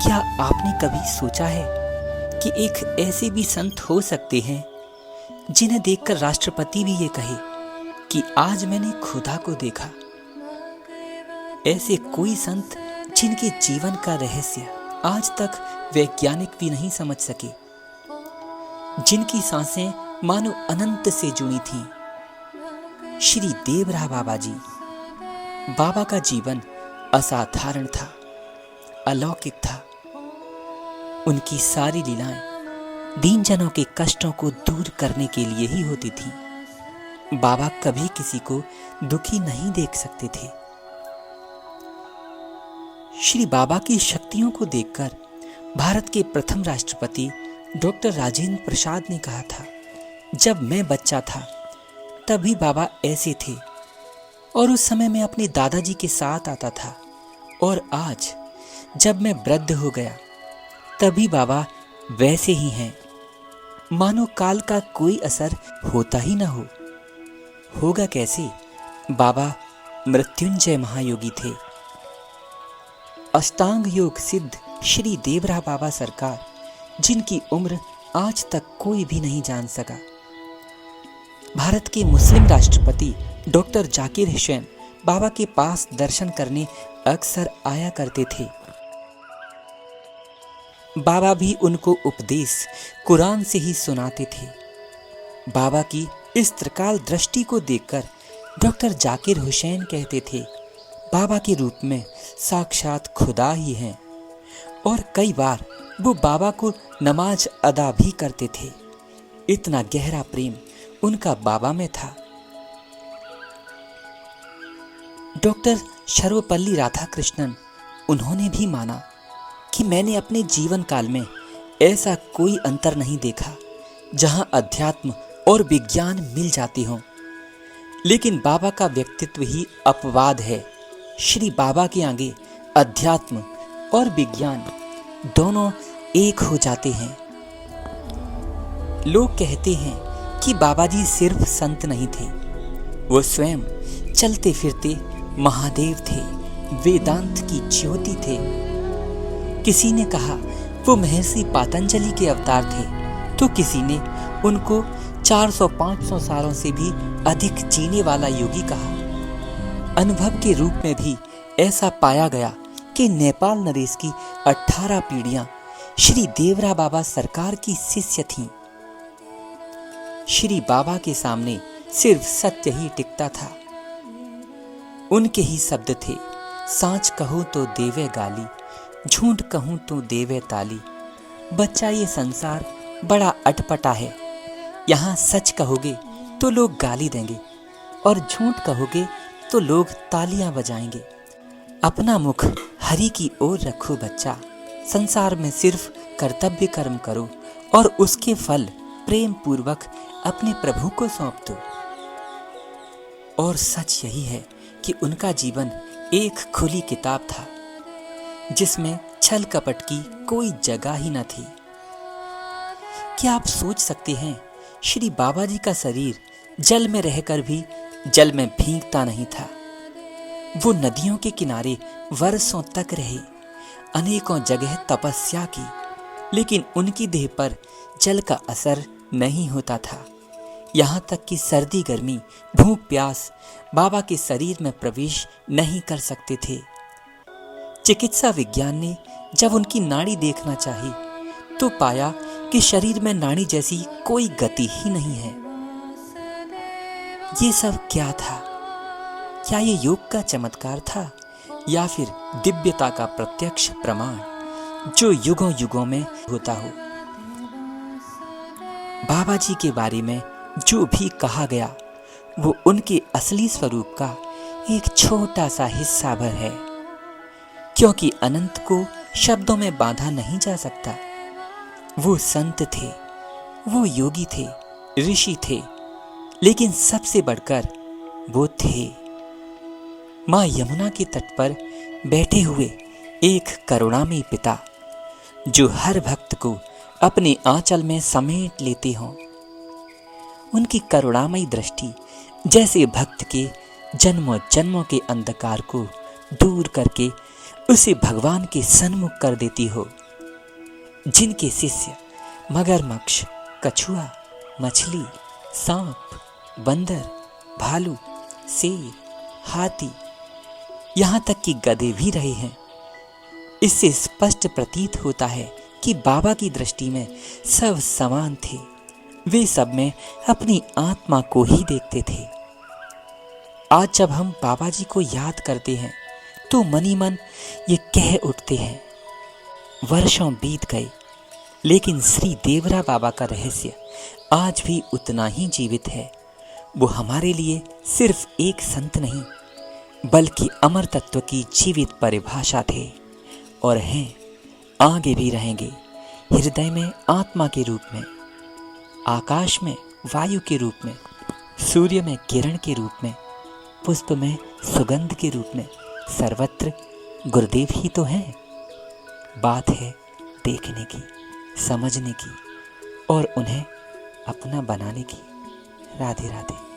क्या आपने कभी सोचा है कि एक ऐसे भी संत हो सकते हैं जिन्हें देखकर राष्ट्रपति भी ये कहे कि आज मैंने खुदा को देखा। ऐसे कोई संत जिनके जीवन का रहस्य आज तक वैज्ञानिक भी नहीं समझ सके, जिनकी सांसें मानो अनंत से जुड़ी थीं। श्री देवरा बाबा जी। बाबा का जीवन असाधारण था, अलौकिक था। उनकी सारी लीलाएं दीनजनों के कष्टों को दूर करने के लिए ही होती थीं। बाबा कभी किसी को दुखी नहीं देख सकते थे। श्री बाबा की शक्तियों को देखकर भारत के प्रथम राष्ट्रपति डॉक्टर राजेंद्र प्रसाद ने कहा था, जब मैं बच्चा था तभी बाबा ऐसे थे और उस समय मैं अपने दादाजी के साथ आता था, और आज जब मैं वृद्ध हो गया तभी बाबा वैसे ही हैं, मानो काल का कोई असर होता ही ना हो। होगा कैसे? बाबा मृत्युंजय महायोगी थे। अष्टांग योग सिद्ध श्री देवरा बाबा सरकार, जिनकी उम्र आज तक कोई भी नहीं जान सका। भारत के मुस्लिम राष्ट्रपति डॉक्टर जाकिर हुसैन बाबा के पास दर्शन करने अक्सर आया करते थे। बाबा भी उनको उपदेश कुरान से ही सुनाते थे। बाबा की इस त्रिकाल दृष्टि को देखकर डॉक्टर जाकिर हुसैन कहते थे, बाबा के रूप में साक्षात खुदा ही हैं। और कई बार वो बाबा को नमाज अदा भी करते थे। इतना गहरा प्रेम उनका बाबा में था। डॉक्टर सर्वपल्ली राधाकृष्णन, उन्होंने भी माना कि मैंने अपने जीवन काल में ऐसा कोई अंतर नहीं देखा जहां अध्यात्म और विज्ञान मिल जाते हों। लेकिन बाबा का व्यक्तित्व ही अपवाद है। श्री बाबा के आगे अध्यात्म और विज्ञान दोनों एक हो जाते हैं। लोग कहते हैं कि बाबा जी सिर्फ संत नहीं थे, वो स्वयं चलते फिरते महादेव थे, वेदांत की ज्योति थे। किसी ने कहा वो महर्षि पतंजलि के अवतार थे, तो किसी ने उनको 400-500 सालों से भी अधिक जीने वाला योगी कहा। अनुभव के रूप में भी ऐसा पाया गया कि नेपाल नरेश की 18 पीढ़ियां श्री देवरा बाबा सरकार की शिष्य थीं। श्री बाबा के सामने सिर्फ सत्य ही टिकता था। उनके ही शब्द थे, सांच कहो तो देवे गाली, झूठ कहूं तो देवे ताली। बच्चा ये संसार बड़ा अटपटा है, यहाँ सच कहोगे तो लोग गाली देंगे और झूठ कहोगे तो लोग तालियां बजाएंगे। अपना मुख हरि की ओर रखो बच्चा, संसार में सिर्फ कर्तव्य कर्म करो और उसके फल प्रेम पूर्वक अपने प्रभु को सौंप दो। और सच यही है कि उनका जीवन एक खुली किताब था, जिसमें छल कपट की कोई जगह ही न थी। क्या आप सोच सकते हैं, श्री बाबा जी का शरीर जल में रहकर भी जल में भीगता नहीं था। वो नदियों के किनारे वर्षों तक रहे, अनेकों जगह तपस्या की, लेकिन उनकी देह पर जल का असर नहीं होता था। यहाँ तक कि सर्दी गर्मी भूख प्यास बाबा के शरीर में प्रवेश नहीं कर सकते थे। चिकित्सा विज्ञान ने जब उनकी नाड़ी देखना चाही तो पाया कि शरीर में नाड़ी जैसी कोई गति ही नहीं है। ये सब क्या था? क्या ये योग का चमत्कार था या फिर दिव्यता का प्रत्यक्ष प्रमाण जो युगों युगों में होता हो? बाबा जी के बारे में जो भी कहा गया वो उनके असली स्वरूप का एक छोटा सा हिस्सा भर है, क्योंकि अनंत को शब्दों में बांधा नहीं जा सकता। वो संत थे, वो योगी थे, ऋषि थे, लेकिन सबसे बढ़कर वो थे मां यमुना के तट पर बैठे हुए एक करुणामयी पिता, जो हर भक्त को अपने आंचल में समेट लेते हों। उनकी करुणामयी दृष्टि जैसे भक्त के जन्मों जन्मों के अंधकार को दूर करके उसे भगवान के सन्मुख कर देती हो। जिनके शिष्य मगरमच्छ, कछुआ, मछली, सांप, बंदर, भालू, शेर, हाथी, यहाँ तक कि गधे भी रहे हैं। इससे स्पष्ट प्रतीत होता है कि बाबा की दृष्टि में सब समान थे। वे सब में अपनी आत्मा को ही देखते थे। आज जब हम बाबा जी को याद करते हैं तो मनी मन ये कह उठते हैं, वर्षों बीत गए लेकिन श्री देवरा बाबा का रहस्य आज भी उतना ही जीवित है। वो हमारे लिए सिर्फ एक संत नहीं बल्कि अमर तत्व की जीवित परिभाषा थे और हैं, आगे भी रहेंगे। हृदय में आत्मा के रूप में, आकाश में वायु के रूप में, सूर्य में किरण के रूप में, पुष्प में सुगंध के रूप में, सर्वत्र गुरुदेव ही तो हैं। बात है देखने की, समझने की और उन्हें अपना बनाने की। राधे राधे।